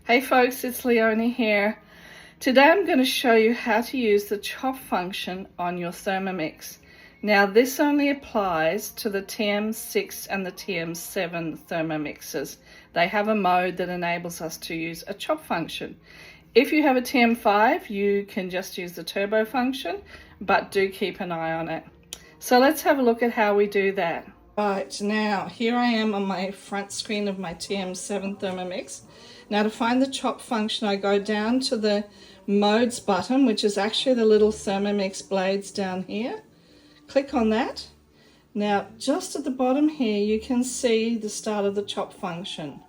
Hey folks, it's Leonie here. Today I'm going to show you how to use the chop function on your Thermomix. Now this only applies to the TM6 and the TM7 Thermomixes. They have a mode that enables us to use a chop function. If you have a TM5, you can just use the turbo function, but do keep an eye on it. So let's have a look at how we do that. Right, now here I am on my front screen of my TM7 Thermomix. Now to find the chop function, I go down to the modes button, which is actually the little Thermomix blades down here. Click on that. Now just at the bottom here you can see the start of the chop function.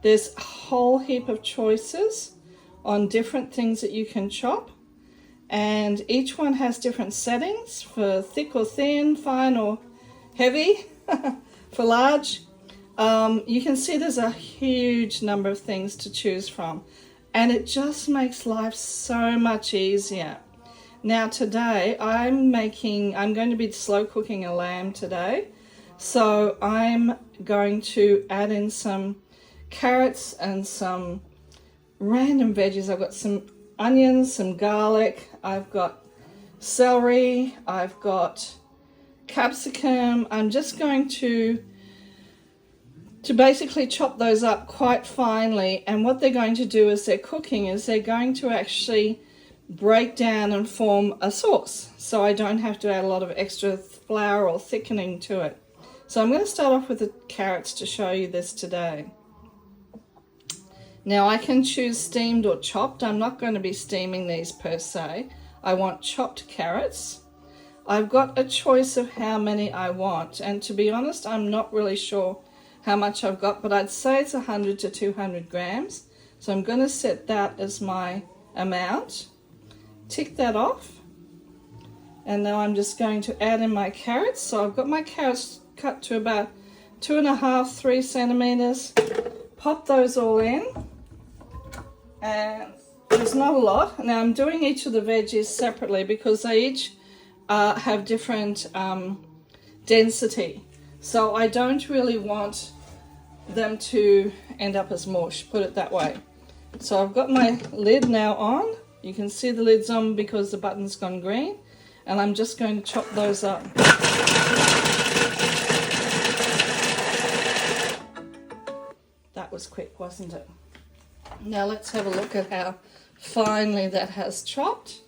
There's a whole heap of choices on different things that you can chop, and each one has different settings for thick or thin, fine or heavy, for large. You can see there's a huge number of things to choose from, and it just makes life so much easier. Now today I'm going to be slow cooking a lamb today, so I'm going to add in some carrots and some random veggies. I've got some onions, some garlic, I've got celery, I've got capsicum. I'm just going to basically chop those up quite finely, and what they're going to do as they're cooking is they're going to actually break down and form a sauce, so I don't have to add a lot of extra flour or thickening to it. So I'm going to start off with the carrots to show you this today. Now I can choose steamed or chopped. I'm not going to be steaming these per se. I want chopped carrots. I've got a choice of how many I want, and to be honest I'm not really sure how much I've got, but I'd say it's 100 to 200 grams. So I'm going to set that as my amount. Tick that off. And now I'm just going to add in my carrots. So I've got my carrots cut to about 2.5 to 3 centimeters. Pop those all in. And there's not a lot. Now I'm doing each of the veggies separately because they each have different density. So I don't really want them to end up as mush, put it that way. So I've got my lid now on. You can see the lid's on because the button's gone green, and I'm just going to chop those up. That was quick, wasn't it? Now let's have a look at how finely that has chopped.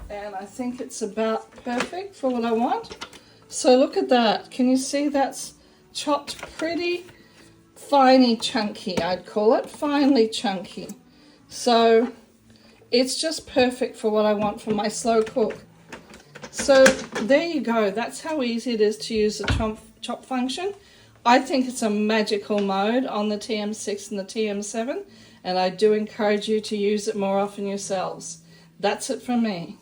And I think it's about perfect for what I want. So look at that. Can you see that's chopped pretty finely chunky, I'd call it, finely chunky. So it's just perfect for what I want for my slow cook. So there you go. That's how easy it is to use the chop function. I think it's a magical mode on the TM6 and the TM7, and I do encourage you to use it more often yourselves. That's it from me.